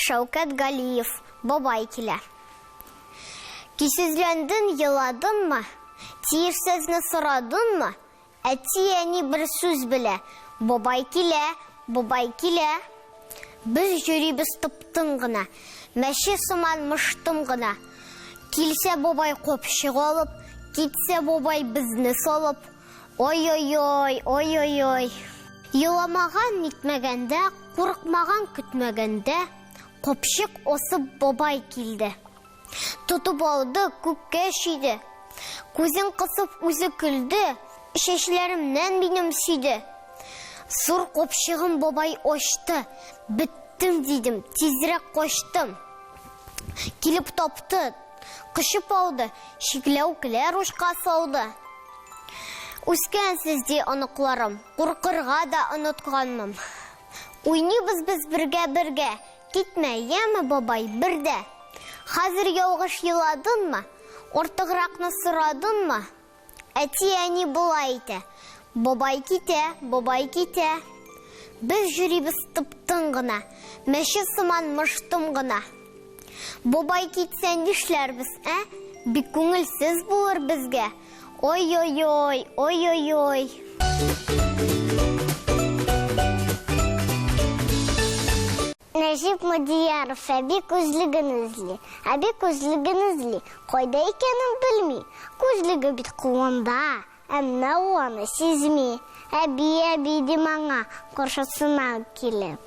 Шәүкәт Галиев, бабай килә. Кисезләнден, йыладынмы? Тиерсезне сорадынмы? Әти-әни бер сүз белә. Бабай килә, бабай килә. Без йөрибез тыптың гына, мәче сыман мыштым гына. Килсә бабай копчык алып, китсә бабай безне салып. Ой-ой-ой, ой-ой-ой. Йыламаган нитмәгәндә, курыкмаган көтмәгәндә, копчык осып бабай килде. Тутып алды, күккә шиде. Күзен кысып үзе көлде, чәчләремнән минем сөйде. Зур копчыгын бабай ачты. Биттем дидем, тизрәк качтым. Килеп тапты, кышып алды, шикләүкләр ушка салды. Үскәнсез ди аныкларым, куркырга да онытканмын. Уйныйбыз без бергә-бергә, китмә, яме бабай, бердә. Хәзер ялгыш йыладынмы? Артыгракны сорадынмы? Әти-әни булай итә. Бабай китә, бабай китә. Без йөрибез тыптың гына, мәче сыман мыштым гына. Бабай китсә нишләрбез, Бик күңелсез булыр безгә. Ой-ой-ой, ой-ой-ой. Нәҗип Мадияров, әби күзлеген эзли. Әби күзлеген эзли. Кайда икәнен белми. Күзлеге бит кулында, әмма аны сизми. Әби дим аңа, каршысына килеп.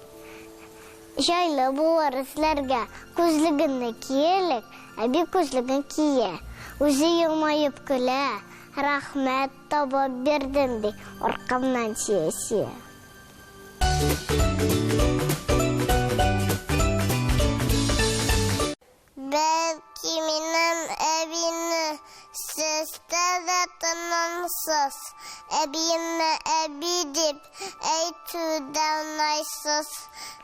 Җайлы булыр эзләргә, күзлегенне киелек. Әби күзлеген кие. Үзе елмаеп көлә. Рәхмәт табып бердем ди, аркамнан сия. Бәлки минем әбине сездә дә тынымсыз. Әбиемне әби дип әйтүдән найсыз.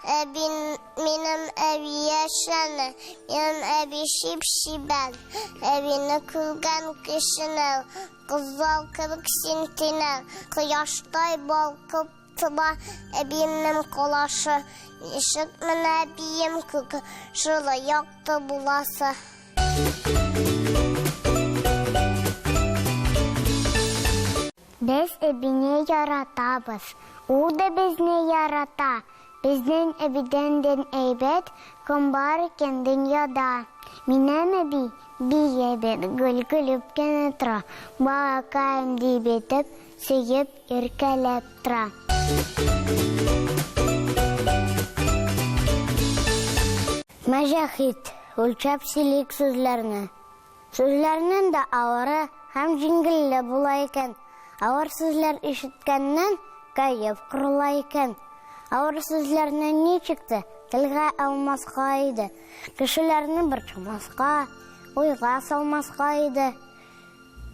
Минем әби яшәне, минем әби шип-шибән. Әбине күргән кешене кызыл кебек синтенә, кояштай балкып тыла әбиемнең колашы. Ничек менә әбием күк шулай якты буласы. Без әбине яратабыз, ул да безне ярата. Безнең әбидән әйбәт кем бар икән дөньяда. Минем әби бик әйбәт, гөл-гөлүп кенә тора. Балакаем дип әйтеп, сөеп, иркәләп тора. Мәҗәхит, үлчәп сөйлик сүзләрне. Сүзләрнең дә авыры һәм җиңелле була икән. Авыр сүзләр ишеткәннән кайып кырыла икән. Авыр сүзләрне ничекте телгә алмаска иде. Кешеләрне борчымаска, уйга салмаска иде.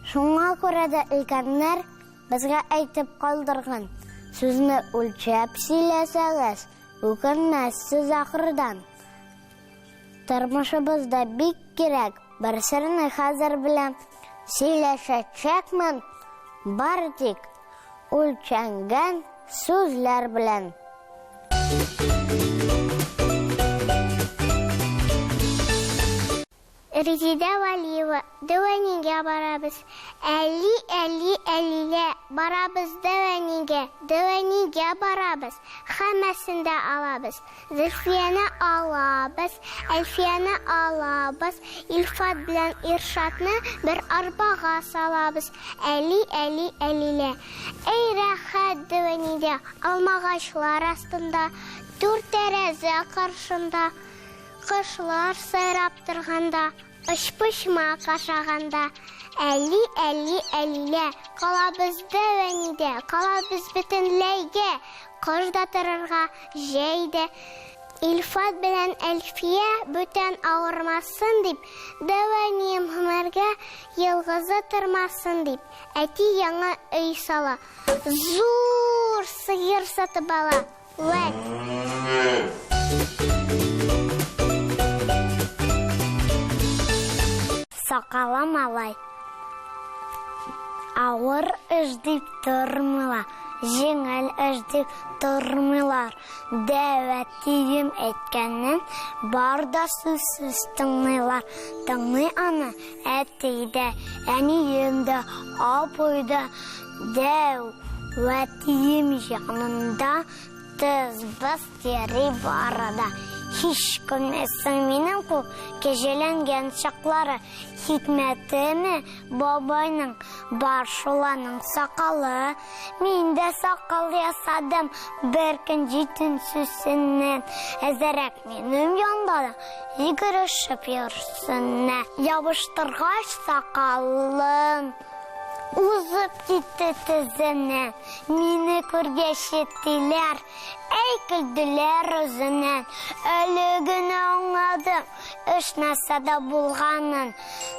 Шуңа күрә дә өлкәннәр безгә әйтеп калдырган. Сүзне үлчәп сөйләсәгез, үкенмәссез ахырдан. Тормышыбызда бик кирәк, бер серне хәзер белән сөйләшәчәкмен. Бар тик үлчәнгән сүзләр белән. Резида Валиева, дәвәнигә барабыз. Әли-әли-әлилә барабыз дәвәнигә барабыз. Һәммәсен дә алабыз. Зөлфияне алабыз, Әлфияне алабыз. Илфат белән Иршатны бер арбага салабыз. Әли-әли-әлилә. Әй рәхәт дәвәнигә, алмагачлар астында, дүрт тәрәзә каршында, кышлар сайрап торганда, Ышпышма кашаганда. Әли-әли-әлилә, калабыз дәвәнидә, калабыз бөтенләйгә, кышда торырга җәйдә. Илфат белән Әлфия бүтән авырмасын дип, дәвәнием һөнәргә ялгызы тормасын дип, әти яңа өй сала. Зур сыер сатып ала. Сакалы малай. Ауыр эш дип тормыйлар, жеңіл эш дип тормыйлар. Дәвәт тием әйткәннән бар да сүзсез тыңлыйлар. Тыңлый аны әтейдә, әниемдә, апайда. Дәвәт тием янында тыз-быз тери барада. Hiç күрмәссең минең кул кәҗәләнгән чаклары. Хикмәтеме бабайның бар шуланың сакалы. Мин дә сакал ясадым бер көн җитенчесеннән. Әзәрәк минем янда йөгерешеп йөрсеннәр. Ябыштыргач сакалын узып китте тезеннән. Мине күргәч җиттеләр, әй көлделәр үзеннән. Әле генә аңладым, эш нәрсәдә булганын.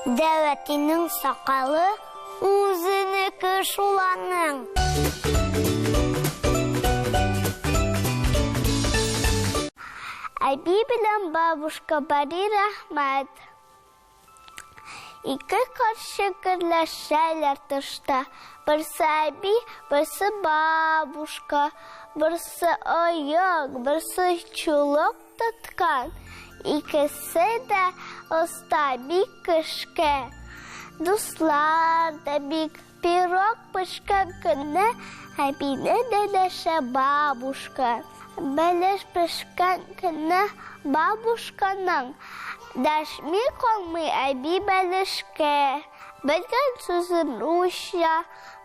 Дәвәтинең сакалы үзенеке шуланың. Әби белән бабушка бари рәхмәт. Ике каршы гөрләшәләр тышта. Берсе әби, берсе бабушка. Берсе аяк, берсе чулок тоткан. Икесе дә оста бик кешкә. Дуслар да бик пирог пешкән көнне әбине дәшә бабушка. Бәлеш пешкән көнне бабушканың дәшми калмый әби бәлешкә. Белгән сүзен русча,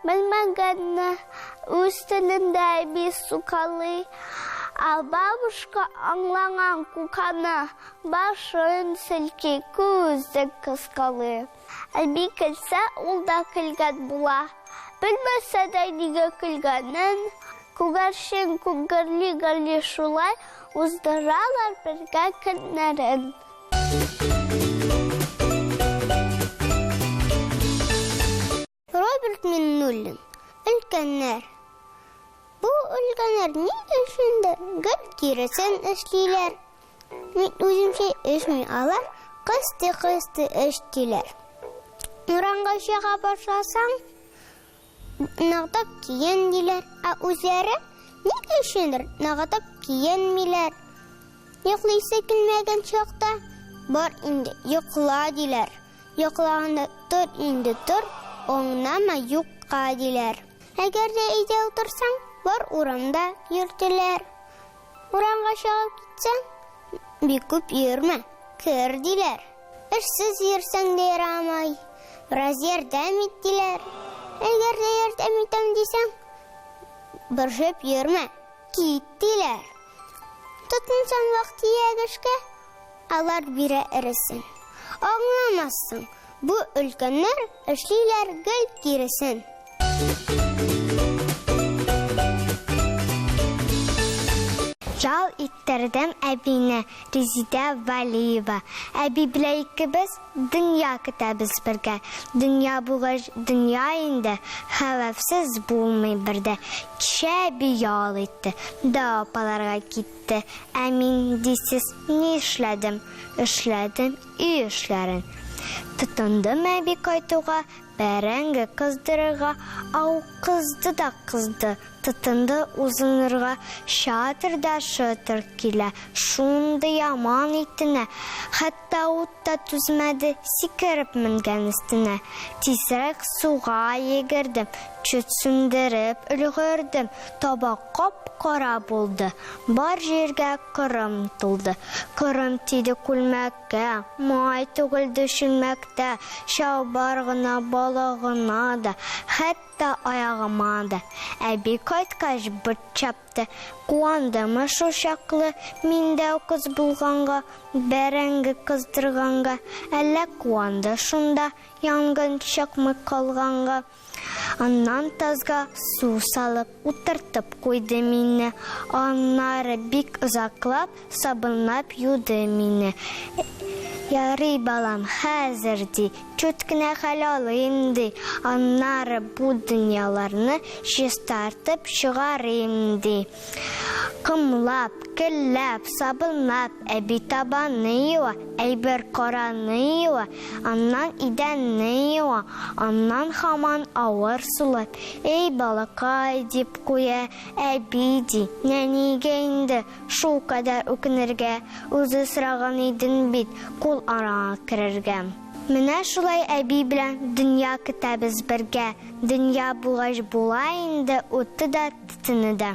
белмәгәнне үз телендә әби сукалый. Ал бабушка аңлаган куканы башын селки, күзен кыскалый. Әби көлсә, ул да көлгән була. Белмәсә дә нигә көлгәнен, күгәрчен күгәрли шулай уздыралар бергә көннәрен. Роберт Миннуллин. Өлкәннәр. Бу өлкәннәр ни өчендер? Гел киресен эшлиләр. Мин үземчә эшми алар, кысты эштиләр. Уранга чыга башласаң, нагтап киен диләр, ә үзләре ни өчендер нагтап киенмиләр. Йоклыйсы килмәгән чакта бар инде йокла диләр. Йоклаганда тор инде тор, оңнама юкка диләр. Әгәр дә өйдә утырсаң, бар урамда йөртеләр. Урамга чыгып китсәң, бик күп йөрмә, кер диләр. Эшсез йөрсәң дә ярамай, бераз ярдәм ит диләр. Әгәр дә ярдәм итәм дисәң, борчып йөрмә, кит диләр. Тотынсаң вакыт ягышка, алар бирә иресен. Аңламассың, бу өлкәннәр эшлиләр гел киресен. Жал иттердем әбине, Резидә Валиева. Әби белән икебез дөнья көтәбез бергә. Дөнья булгач, дөнья инде хәвефсез булмый бердә. Кичә әби ял итте, да апаларга китте. Ә мин дисез ни эшләдем? Эшләдем үй эшләрен. Тотындым әби кайтуга, бәрәңге кыздырырга, ау кызды да кызды. Тотынды узынырга, шатыр да шатыр килә. Шунды яман итенә, хәтта утта түзмәде, сикереп менгән өстенә. Тизрәк суга йөгердем, чөт сүндереп өлгердем. Таба кап-кара булды, бар җиргә кырым тулды. Кырым тиде күлмәккә, май түгелде шүлмәктә. Чалбар гына, бала гына да, хәтта аягыма да. Әби кайткач бит чапты, куандымы шул чаклы, миндә кыз булганга, бәрәңге кыздырганга. Әллә куанды шунда, янгын чакмый калганга. Аннан тазга су салып, утыртып куйды мине. Аннары бик озаклап, сабынлап юды мине. Ярый балам, хәзер ди, чөт кенә хәл алыйм ди. Аннары бу дөньяларны чистартып чыгарыйм ди. Кымлап, келләп, сабынлап, әби табанны юа, әйбер караны юа, аннан идәнне юа, аннан һаман авыр сулап. Эй балакай дип куя, әби ди, нәнигә инде шул кадәр үкенергә, үзе сораган иден бит, кул араңа керергә. Менә шулай әби белән дөнья көтәбез бергә. Дөнья булгач була инде, үтте дә, тотыны да.